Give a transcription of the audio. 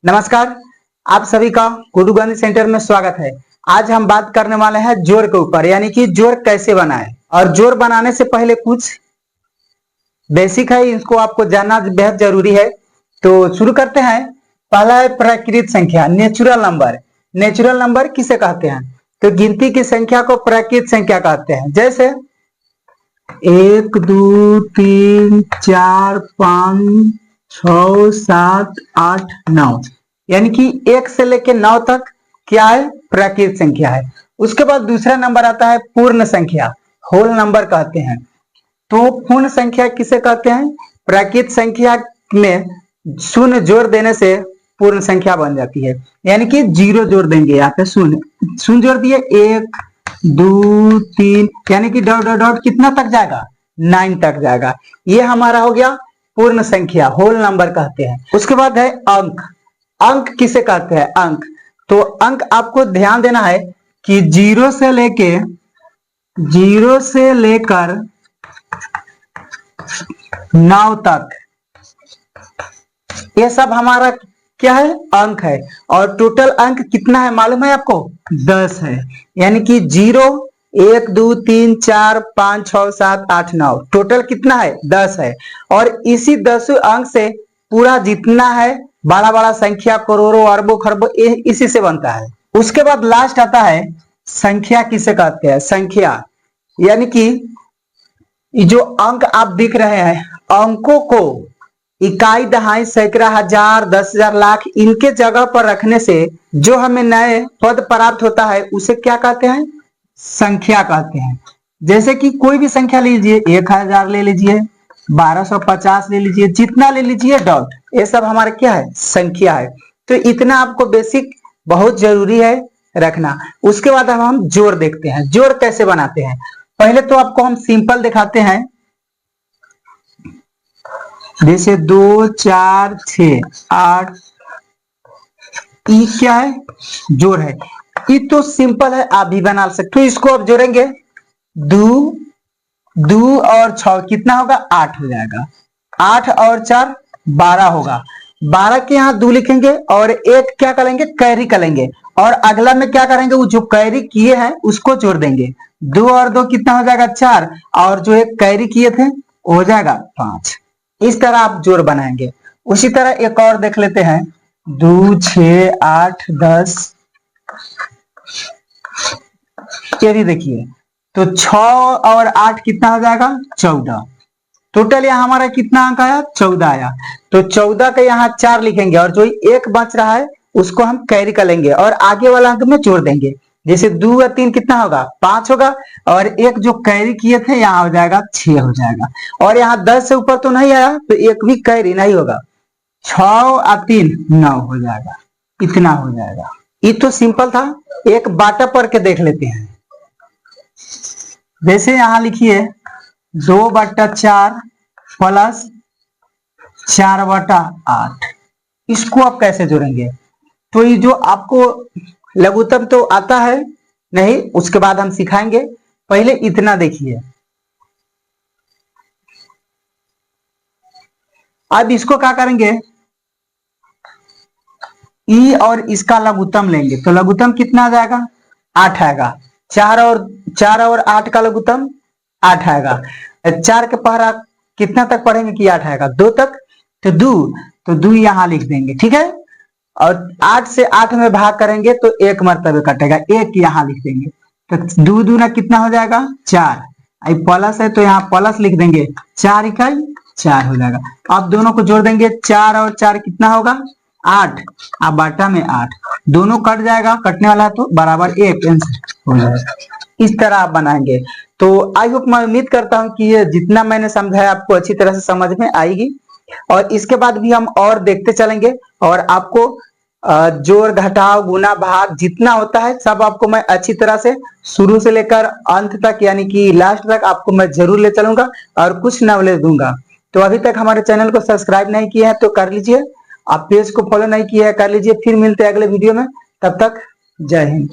नमस्कार, आप सभी का गुरु गांधी सेंटर में स्वागत है। आज हम बात करने वाले हैं जोड़ के ऊपर, यानी कि जोड़ कैसे बनाएं। और जोड़ बनाने से पहले कुछ बेसिक है, इसको आपको जानना बेहद जरूरी है। तो शुरू करते हैं। पहला है प्राकृत संख्या, नेचुरल नंबर। नेचुरल नंबर किसे कहते हैं? तो गिनती की संख्या को प्राकृत संख्या कहते हैं। जैसे 1 2 3 4 5 6 7 8 9, यानी कि 1 से लेकर 9 तक क्या है? प्राकृत संख्या है। उसके बाद दूसरा नंबर आता है पूर्ण संख्या, होल नंबर कहते हैं। तो पूर्ण संख्या किसे कहते हैं? प्राकृत संख्या में शून्य जोड़ देने से पूर्ण संख्या बन जाती है, यानी कि 0 जोड़ देंगे यहाँ पे, शून्य जोड़ दिए, 1 2 3, यानी कि डॉट डॉट डॉट कितना तक जाएगा? 9 तक जाएगा। ये हमारा हो गया पूर्ण संख्या, होल नंबर कहते हैं। उसके बाद है अंक। अंक किसे कहते हैं? अंक, तो अंक आपको ध्यान देना है कि 0 से लेकर 9 तक ये सब हमारा क्या है? अंक है। और टोटल अंक कितना है मालूम है आपको? 10 है। यानी कि 0 1 2 3 4 5 6 7 8 9, टोटल कितना है? 10 है। और इसी 10 अंक से पूरा जितना है बड़ा बड़ा संख्या, करोड़ों अरबों खरबों, इसी से बनता है। उसके बाद लास्ट आता है संख्या। किसे कहते हैं? संख्या, यानी कि जो अंक आप दिख रहे हैं, अंकों को इकाई, दहाई, सैकड़ा, हजार, 10,000, लाख, इनके जगह पर रखने से जो हमें नए पद प्राप्त होता है उसे क्या कहते हैं? संख्या कहते हैं। जैसे कि कोई भी संख्या ले लीजिए, 1000 ले लीजिए, 1250 ले लीजिए, जितना ले लीजिए डॉट, ये सब हमारा क्या है? संख्या है। तो इतना आपको बेसिक बहुत जरूरी है रखना। उसके बाद अब हम जोड़ देखते हैं। जोड़ कैसे बनाते हैं? पहले तो आपको हम सिंपल दिखाते हैं। जैसे 2 4 6 8, ये क्या है? जोड़ है। ये तो सिंपल है, आप भी बना सकते हो। इसको अब जोड़ेंगे, 2 और 6 कितना होगा? 8 हो जाएगा। 8 और 4 12 होगा। 12 के यहाँ 2 लिखेंगे और एक क्या करेंगे? कैरी करेंगे। और अगला में क्या करेंगे? वो जो कैरी किए हैं उसको जोड़ देंगे। 2 और 2 कितना हो जाएगा? 4, और जो एक कैरी किए थे वो हो जाएगा 5। इस तरह आप जोड़ बनाएंगे। उसी तरह एक और देख लेते हैं। 2 6 8 10, ये भी देखिए। तो 6 और 8 कितना हो जाएगा? 14। टोटल यहाँ हमारा कितना अंक आया? 14 आया। तो 14 के यहाँ 4 लिखेंगे और जो एक बच रहा है उसको हम कैरी कर लेंगे और आगे वाला अंक में जोड़ देंगे। जैसे 2 और 3 कितना होगा? 5 होगा। और एक जो कैरी किए थे यहाँ हो जाएगा 6 हो जाएगा। और यहाँ 10 से ऊपर तो नहीं आया तो एक भी कैरी नहीं होगा। 6 और 3 9 हो जाएगा। इतना हो जाएगा। ये तो सिंपल था। एक बाटा पढ़ के देख लेते हैं। जैसे यहाँ लिखिए 2/4 प्लस 4/8, इसको आप कैसे जोड़ेंगे? तो ये जो आपको लघुत्तम तो आता है नहीं, उसके बाद हम सिखाएंगे। पहले इतना देखिए। अब इसको क्या करेंगे? ई और इसका लघुत्तम लेंगे तो लघुत्तम कितना आ जाएगा? 8 आएगा। 4 और 8 का लघुत्तम 8 आएगा। 4 के पहरा कितना तक पढ़ेंगे कि 8 आएगा? 2 तक। तो 2 यहां लिख देंगे, ठीक है। और 8 से 8 में भाग करेंगे तो 1 मरतबे कटेगा, 1 यहां लिख देंगे। तो 2 दूना कितना हो जाएगा? 4। प्लस है तो यहाँ प्लस लिख देंगे, 4 इकाई 4 हो जाएगा। अब दोनों को जोड़ देंगे, 4 और 4 कितना होगा? 8। अब बाटा में 8, दोनों कट जाएगा, कटने वाला है तो बराबर 1 हो जाएगा। इस तरह आप बनाएंगे। तो आई होप, मैं उम्मीद करता हूं कि ये जितना मैंने समझाया आपको अच्छी तरह से समझ में आएगी। और इसके बाद भी हम और देखते चलेंगे और आपको जोड़, घटाव, गुना, भाग जितना होता है सब आपको मैं अच्छी तरह से शुरू से लेकर अंत तक, यानी कि लास्ट तक आपको मैं जरूर ले चलूंगा और कुछ नॉलेज दूंगा। तो अभी तक हमारे चैनल को सब्सक्राइब नहीं किया है तो कर लीजिए। आप पेज को फॉलो नहीं किया है कर लीजिए। फिर मिलते हैं अगले वीडियो में, तब तक जय हिंद।